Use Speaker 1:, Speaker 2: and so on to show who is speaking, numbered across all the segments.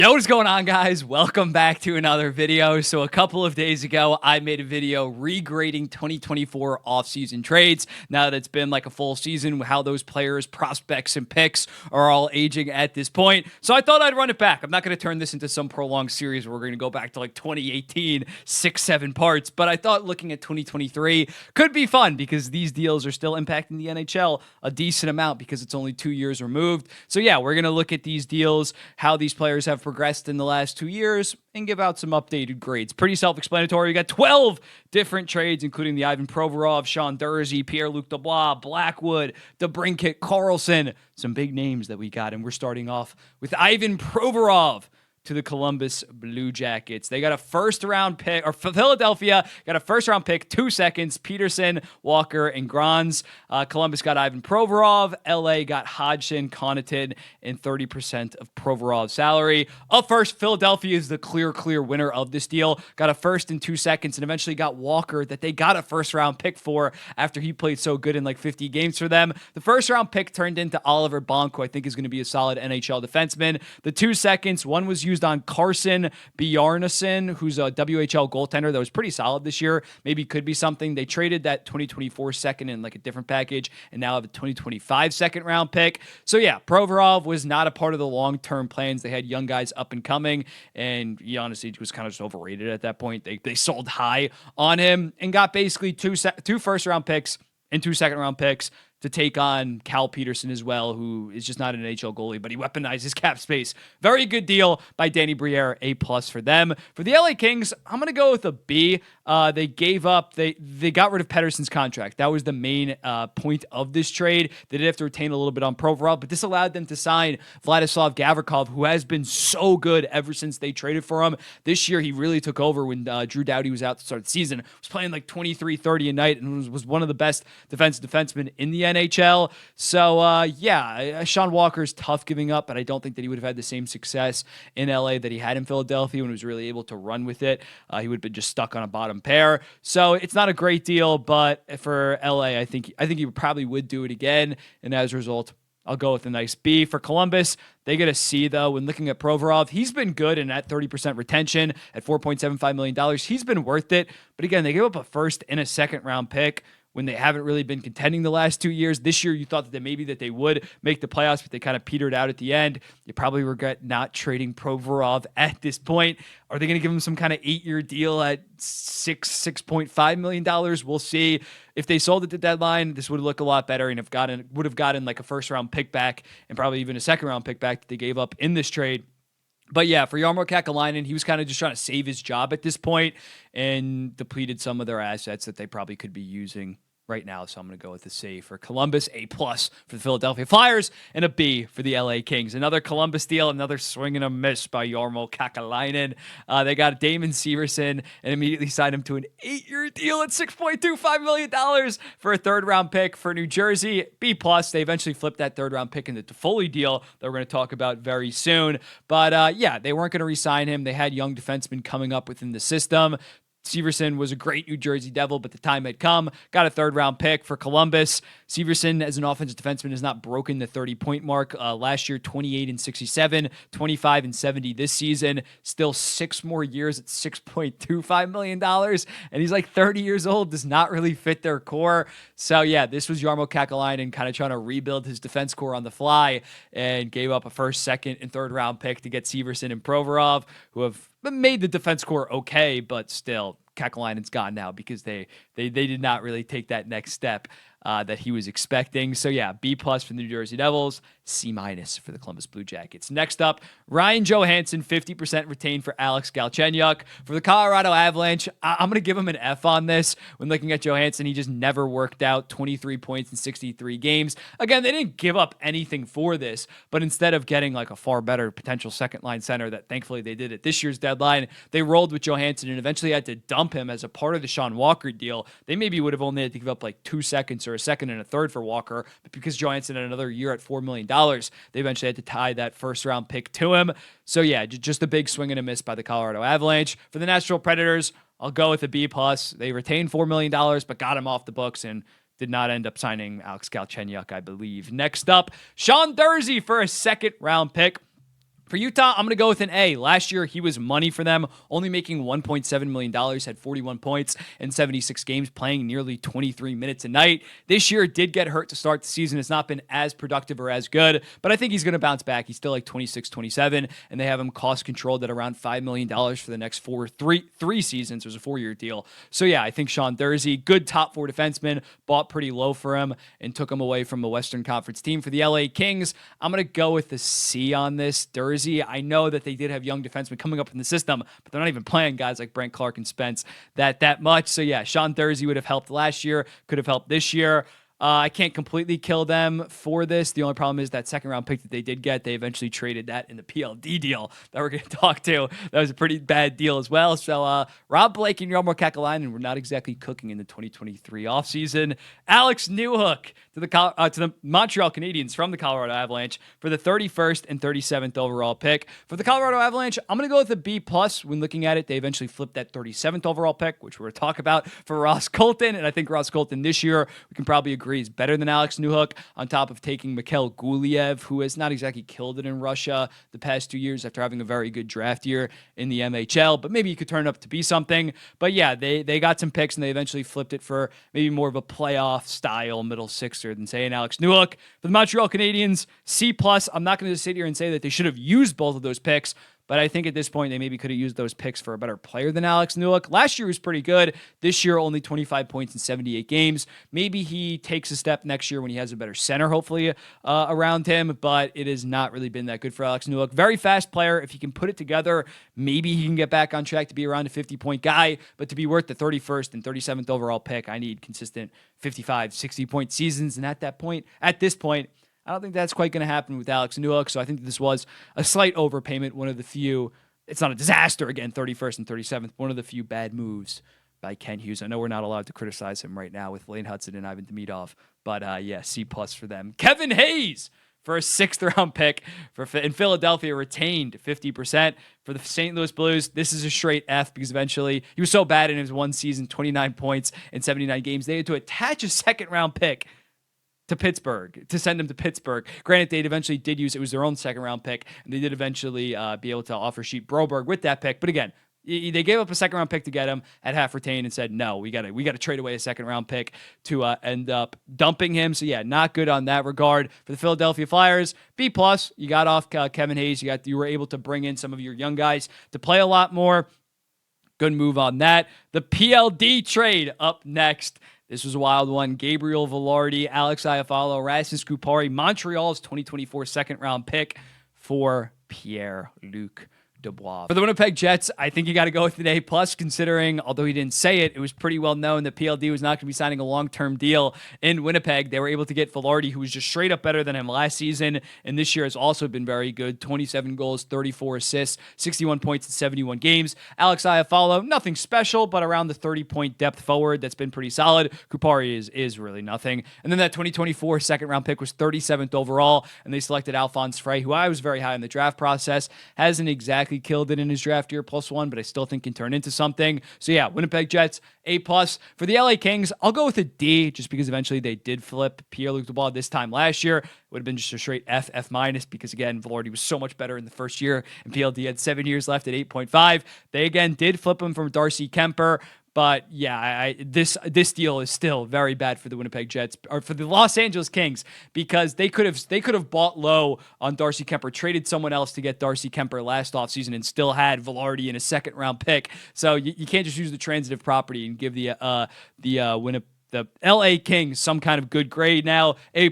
Speaker 1: Yo, what is going on, guys? Welcome back to another video. So a couple of days ago, I made a video regrading 2024 offseason trades. Now that it's been like a full season, how those players, prospects, and picks are all aging at this point. So I thought I'd run it back. I'm not going to turn this into some prolonged series where we're going to go back to like 2018, 6-7 parts. But I thought looking at 2023 could be fun because these deals are still impacting the NHL a decent amount because it's only 2 years removed. So yeah, we're going to look at these deals, how these players have progressed in the last 2 years, and give out some updated grades. Pretty self-explanatory. We got 12 different trades, including the Ivan Provorov, Sean Durzi, Pierre-Luc Dubois, Blackwood, DeBrincat, Karlsson. Some big names that we got, and we're starting off with Ivan Provorov to the Columbus Blue Jackets. They got a first-round pick, or Philadelphia got a first-round pick, 2 seconds, Peterson, Walker, and Grans. Columbus got Ivan Provorov. LA got Hodgson, Connaughton, and 30% of Provorov's salary. Up first, Philadelphia is the clear winner of this deal. Got a first in 2 seconds, and eventually got Walker that they got a first-round pick for after he played so good in like 50 games for them. The first-round pick turned into Oliver Bonk, who I think is going to be a solid NHL defenseman. The 2 seconds, one was used on Carson Bjarnason, who's a WHL goaltender that was pretty solid this year. Maybe could be something. They traded that 2024 second in like a different package and now have a 2025 second round pick. So yeah, Provorov was not a part of the long-term plans. They had young guys up and coming, and he honestly was kind of just overrated at that point. They sold high on him and got basically two first-round picks and 2 second-round picks to take on Cal Peterson as well, who is just not an NHL goalie, but he weaponizes cap space. Very good deal by Danny Briere, A+ for them. For the LA Kings, I'm going to go with a B. They got rid of Pettersson's contract. That was the main point of this trade. They did have to retain a little bit on Provorov, but this allowed them to sign Vladislav Gavrikov, who has been so good ever since they traded for him. This year, he really took over when Drew Doughty was out to start the season. Was playing like 23-30 a night and was one of the best defensemen in the NHL. So, Sean Walker's tough giving up, but I don't think that he would have had the same success in LA that he had in Philadelphia when he was really able to run with it. He would have been just stuck on a bottom pair. So it's not a great deal, but for LA, I think he probably would do it again. And as a result, I'll go with a nice B. For Columbus, they get a C, though. When looking at Provorov, he's been good and at 30% retention at $4.75 million. He's been worth it. But again, they gave up a first and a second round pick when they haven't really been contending the last 2 years. This year, you thought that maybe they would make the playoffs, but they kind of petered out at the end. You probably regret not trading Provorov at this point. Are they going to give him some kind of 8-year deal at $6.5 million? We'll see. If they sold at the deadline, this would look a lot better and would have gotten like a first-round pick back and probably even a second-round pick back that they gave up in this trade. But yeah, for Jarmo Kekalainen, he was kind of just trying to save his job at this point and depleted some of their assets that they probably could be using right now. So I'm going to go with a C for Columbus, A+ for the Philadelphia Flyers, and a B for the LA Kings. Another Columbus deal, another swing and a miss by Jarmo Kekalainen. They got Damon Severson and immediately signed him to an 8-year deal at $6.25 million for a third-round pick for New Jersey, B+. They eventually flipped that third-round pick in the Toffoli deal that we're going to talk about very soon. But yeah, they weren't going to re-sign him. They had young defensemen coming up within the system. Severson was a great New Jersey Devil, but the time had come. Got a third-round pick for Columbus. Severson, as an offensive defenseman, has not broken the 30-point mark. Last year, 28-67, 25-70 this season. Still 6 more years at $6.25 million. And he's like 30 years old, does not really fit their core. So, yeah, this was Jarmo Kekalainen kind of trying to rebuild his defense core on the fly and gave up a first, second, and third-round pick to get Severson and Provorov, who have made the defense core okay, but still, Kekalainen's gone now because they did not really take that next step that he was expecting. So yeah, B+ for the New Jersey Devils, C- for the Columbus Blue Jackets. Next up, Ryan Johansen, 50% retained for Alex Galchenyuk. For the Colorado Avalanche, I'm going to give him an F on this. When looking at Johansen, he just never worked out. 23 points in 63 games. Again, they didn't give up anything for this, but instead of getting like a far better potential second-line center that thankfully they did at this year's deadline, they rolled with Johansen and eventually had to dump him as a part of the Sean Walker deal. They maybe would have only had to give up like 2 seconds or a second and a third for Walker, but because Johansen had another year at $4 million, they eventually had to tie that first-round pick to him. So yeah, just a big swing and a miss by the Colorado Avalanche. For the Nashville Predators, I'll go with a B+. They retained $4 million, but got him off the books and did not end up signing Alex Galchenyuk, I believe. Next up, Sean Durzi for a second-round pick For Utah, I'm going to go with an A. Last year, he was money for them, only making $1.7 million, had 41 points in 76 games, playing nearly 23 minutes a night. This year, did get hurt to start the season. It's not been as productive or as good, but I think he's going to bounce back. He's still like 26, 27, and they have him cost controlled at around $5 million for the next three seasons. There's a 4-year deal. So yeah, I think Sean Durzi, good top 4 defenseman, bought pretty low for him and took him away from a Western Conference team. For the LA Kings, I'm going to go with the C on this. Durzi, I know that they did have young defensemen coming up in the system, but they're not even playing guys like Brent Clark and Spence that much. So yeah, Sean Durzi would have helped last year, could have helped this year. I can't completely kill them for this. The only problem is that second round pick that they did get, they eventually traded that in the PLD deal that we're going to talk to. That was a pretty bad deal as well. So Rob Blake and Jarmo Kekalainen were not exactly cooking in the 2023 offseason. Alex Newhook to the Montreal Canadiens from the Colorado Avalanche for the 31st and 37th overall pick. For the Colorado Avalanche, I'm going to go with a B+. When looking at it, they eventually flipped that 37th overall pick, which we're going to talk about, for Ross Colton. And I think Ross Colton this year, we can probably agree, is better than Alex Newhook, on top of taking Mikhail Guliev, who has not exactly killed it in Russia the past 2 years after having a very good draft year in the MHL, but maybe he could turn up to be something. But yeah, they got some picks and they eventually flipped it for maybe more of a playoff style middle sixer than, say, an Alex Newhook. For the Montreal Canadiens, C+. I'm not going to sit here and say that they should have used both of those picks, but I think at this point, they maybe could have used those picks for a better player than Alex Newhook. Last year was pretty good. This year, only 25 points in 78 games. Maybe he takes a step next year when he has a better center, hopefully, around him, but it has not really been that good for Alex Newhook. Very fast player. If he can put it together, maybe he can get back on track to be around a 50-point guy, but to be worth the 31st and 37th overall pick, I need consistent 55, 60-point seasons, and at this point, I don't think that's quite going to happen with Alex Newhook, so I think this was a slight overpayment, one of the few. It's not a disaster, again, 31st and 37th, one of the few bad moves by Ken Hughes. I know we're not allowed to criticize him right now with Lane Hudson and Ivan Demidov, but yeah, C+ for them. Kevin Hayes for a 6th-round pick in Philadelphia, retained 50%. For the St. Louis Blues, this is a straight F, because eventually he was so bad in his one season, 29 points in 79 games, they had to attach a 2nd-round pick to Pittsburgh, to send him to Pittsburgh. Granted, they eventually did use, it was their own 2nd-round pick, and they did eventually be able to offer sheet Broberg with that pick. But again, they gave up a 2nd-round pick to get him at half retained and said, no, we got to trade away a 2nd-round pick to end up dumping him. So yeah, not good on that regard. For the Philadelphia Flyers, B+. You got off Kevin Hayes. You were able to bring in some of your young guys to play a lot more. Good move on that. The PLD trade up next. This was a wild one. Gabriel Velarde, Alex Iafallo, Rasmus Kupari, Montreal's 2024 2nd-round pick for Pierre-Luc Dubois. For the Winnipeg Jets, I think you got to go with an A+, considering, although he didn't say it, it was pretty well known that PLD was not going to be signing a long-term deal in Winnipeg. They were able to get Velarde, who was just straight up better than him last season, and this year has also been very good. 27 goals, 34 assists, 61 points in 71 games. Alex Iafallo, nothing special, but around the 30-point depth forward. That's been pretty solid. Kupari is really nothing. And then that 2024 2nd-round pick was 37th overall, and they selected Alphonse Frey, who I was very high in the draft process. Hasn't exactly killed it in his draft year, +1, but I still think can turn into something. So yeah, Winnipeg Jets, A+. For the LA Kings, I'll go with a D, just because eventually they did flip Pierre-Luc Dubois this time last year. It would have been just a straight F, F-, because again, Velarde was so much better in the first year, and PLD had 7 years left at 8.5. They again did flip him from Darcy Kemper. But yeah, this deal is still very bad for the Winnipeg Jets, or for the Los Angeles Kings, because they could have bought low on Darcy Kemper, traded someone else to get Darcy Kemper last offseason, and still had Velarde in a 2nd-round pick. So you can't just use the transitive property and give the LA Kings some kind of good grade now. A+,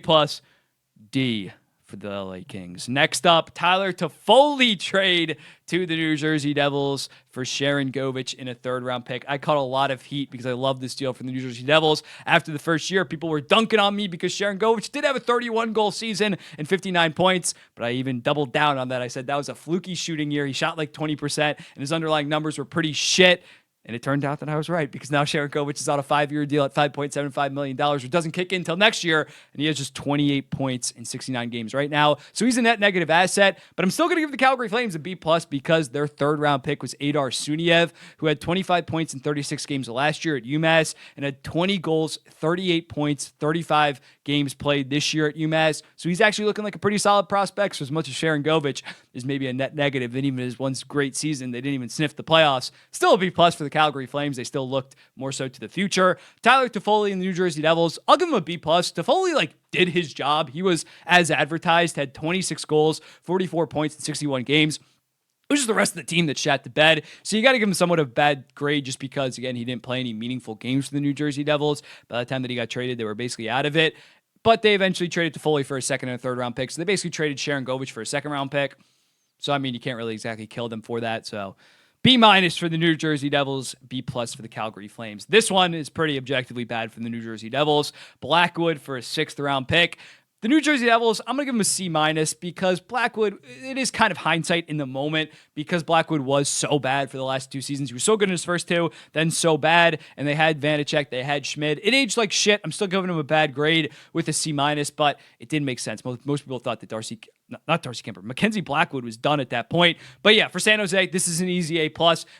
Speaker 1: D for the LA Kings. Next up, Tyler Toffoli trade to the New Jersey Devils for Sharon Govich in a 3rd-round pick. I caught a lot of heat because I love this deal from the New Jersey Devils. After the first year, people were dunking on me because Sharon Govich did have a 31-goal season and 59 points, but I even doubled down on that. I said that was a fluky shooting year. He shot like 20%, and his underlying numbers were pretty shit. And it turned out that I was right, because now Sharangovich is on a 5-year deal at $5.75 million, which doesn't kick in until next year. And he has just 28 points in 69 games right now. So he's a net negative asset, but I'm still going to give the Calgary Flames a B+ because their 3rd-round pick was Adar Suniev, who had 25 points in 36 games last year at UMass and had 20 goals, 38 points, 35 games played this year at UMass. So he's actually looking like a pretty solid prospect. So as much as Sharangovich is maybe a net negative, and even his one great season, they didn't even sniff the playoffs, still a B+ for the Calgary Flames. They still looked more so to the future. Tyler Toffoli and the New Jersey Devils, I'll give him a B+. Toffoli did his job. He was as advertised, had 26 goals, 44 points in 61 games. It was just the rest of the team that shat the bed. So you got to give him somewhat of a bad grade just because, again, he didn't play any meaningful games for the New Jersey Devils. By the time that he got traded, they were basically out of it. But they eventually traded Toffoli for a 2nd and a 3rd-round pick. So they basically traded Sharangovich for a 2nd-round pick. So, I mean, you can't really exactly kill them for that. So B- for the New Jersey Devils, B+ for the Calgary Flames. This one is pretty objectively bad for the New Jersey Devils. Blackwood for a 6th-round pick. The New Jersey Devils, I'm going to give them a C- because Blackwood, it is kind of hindsight in the moment, because Blackwood was so bad for the last 2 seasons. He was so good in his first 2, then so bad, and they had Vanacek, they had Schmid. It aged like shit. I'm still giving him a bad grade with a C-, but it didn't make sense. Most people thought that not Darcy Kemper, Mackenzie Blackwood was done at that point. But yeah, for San Jose, this is an easy A+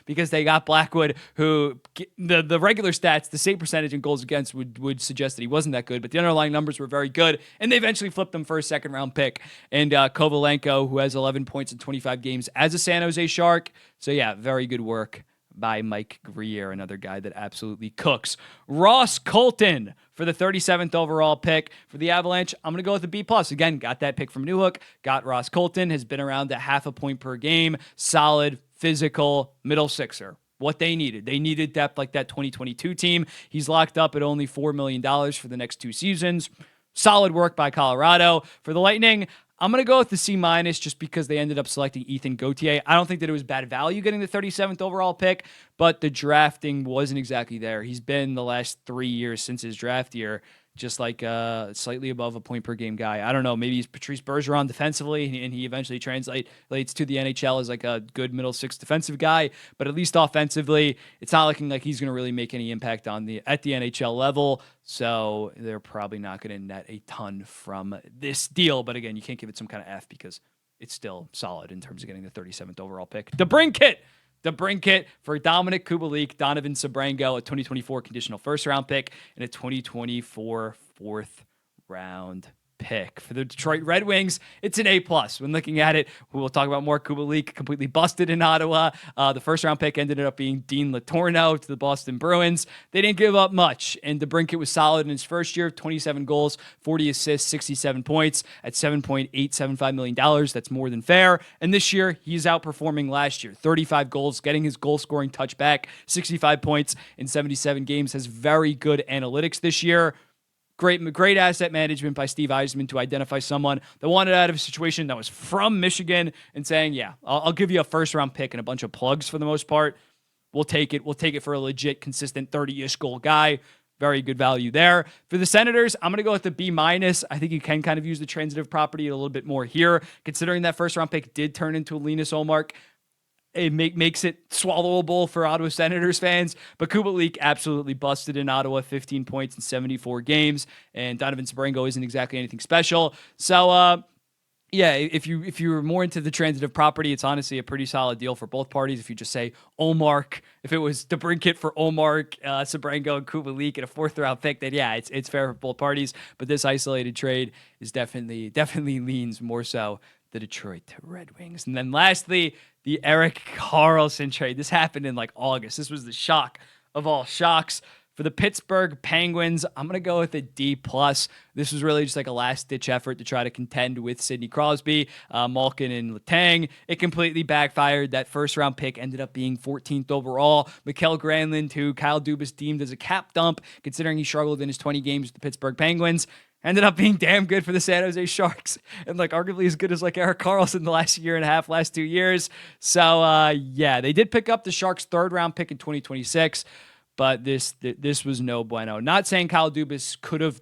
Speaker 1: because they got Blackwood, who the regular stats, the save percentage and goals against would suggest that he wasn't that good, but the underlying numbers were very good, and they eventually flipped him for a 2nd-round pick. And Kovalenko, who has 11 points in 25 games as a San Jose Shark. So yeah, very good work by Mike Grier, another guy that absolutely cooks. Ross Colton for the 37th overall pick for the Avalanche. I'm going to go with a B+. Again, got that pick from Newhook, got Ross Colton, has been around at half a point per game, solid, physical, middle sixer. What they needed. They needed depth like that 2022 team. He's locked up at only $4 million for the next 2 seasons. Solid work by Colorado. For the Lightning, I'm going to go with the C- just because they ended up selecting Ethan Gauthier. I don't think that it was bad value getting the 37th overall pick, but the drafting wasn't exactly there. He's been the last 3 years since his draft year just slightly above a point per game guy. I don't know. Maybe he's Patrice Bergeron defensively, and he eventually translates to the NHL as like a good middle 6 defensive guy. But at least offensively, it's not looking like he's going to really make any impact at the NHL level. So they're probably not going to net a ton from this deal. But again, you can't give it some kind of F because it's still solid in terms of getting the 37th overall pick. DeBrincat for Dominic Kubalik, Donovan Sabrango, a 2024 conditional 1st-round pick, and a 2024 4th-round pick. For the Detroit Red Wings, it's an A+. When looking at it, we'll talk about more. Kubalik completely busted in Ottawa. The 1st-round pick ended up being Dean Latorno to the Boston Bruins. They didn't give up much, and DeBrincat was solid in his first year, 27 goals, 40 assists, 67 points at $7.875 million. That's more than fair. And this year, he's outperforming last year. 35 goals, getting his goal-scoring touch back, 65 points in 77 games, has very good analytics this year. Great asset management by Steve Yzerman to identify someone that wanted out of a situation that was from Michigan and saying, yeah, I'll give you a 1st-round pick and a bunch of plugs for the most part. We'll take it. We'll take it for a legit, consistent 30-ish goal guy. Very good value there. For the Senators, I'm going to go with the B-. I think you can kind of use the transitive property a little bit more here, considering that 1st-round pick did turn into a Linus Ullmark. It makes it swallowable for Ottawa Senators fans, but Kubalik absolutely busted in Ottawa, 15 points in 74 games, and Donovan Sabrango isn't exactly anything special. So, yeah, if you're more into the transitive property, it's honestly a pretty solid deal for both parties. If you just say Ullmark, if it was DeBrincat for Ullmark, Sabrango, and Kubalik at a 4th-round pick, then yeah, it's fair for both parties. But this isolated trade is definitely leans more so the Detroit Red Wings. And then lastly, the Erik Karlsson trade. This happened in August. This was the shock of all shocks. For the Pittsburgh Penguins, I'm going to go with a D+. This was really just a last-ditch effort to try to contend with Sidney Crosby, Malkin, and Letang. It completely backfired. That 1st-round pick ended up being 14th overall. Mikael Granlund, who Kyle Dubas deemed as a cap dump, considering he struggled in his 20 games with the Pittsburgh Penguins, ended up being damn good for the San Jose Sharks and arguably as good as Erik Karlsson the last year and a half, last 2 years. So, yeah, they did pick up the Sharks' 3rd-round pick in 2026, but this was no bueno. Not saying Kyle Dubas could have,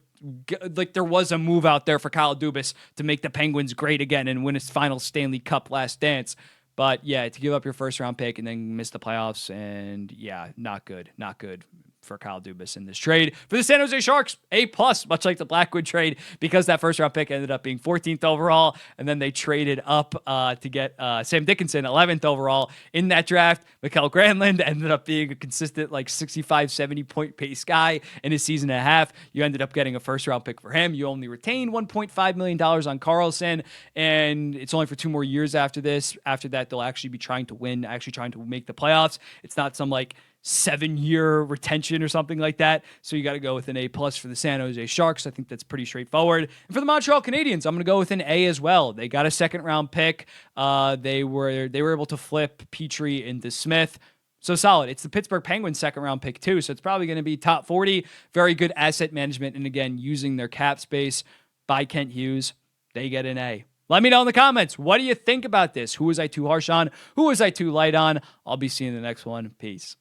Speaker 1: there was a move out there for Kyle Dubas to make the Penguins great again and win his final Stanley Cup last dance. But yeah, to give up your first round pick and then miss the playoffs, and yeah, not good. Not good for Kyle Dubas in this trade. For the San Jose Sharks, A+, much like the Blackwood trade, because that first round pick ended up being 14th overall, and then they traded up to get Sam Dickinson, 11th overall in that draft. Mikael Granlund ended up being a consistent 65, 70 point pace guy in his season and a half. You ended up getting a first round pick for him. You only retained $1.5 million on Karlsson, and it's only for 2 more years after this. After that, they'll actually be trying to win, actually trying to make the playoffs. It's not some 7-year retention or something like that. So you got to go with an A+ for the San Jose Sharks. I think that's pretty straightforward. And for the Montreal Canadiens, I'm going to go with an A as well. They got a second round pick. They were able to flip Petrie into Smith. So solid. It's the Pittsburgh Penguins second round pick too. So it's probably going to be top 40. Very good asset management. And again, using their cap space by Kent Hughes, they get an A. Let me know in the comments. What do you think about this? Who was I too harsh on? Who was I too light on? I'll be seeing the next one. Peace.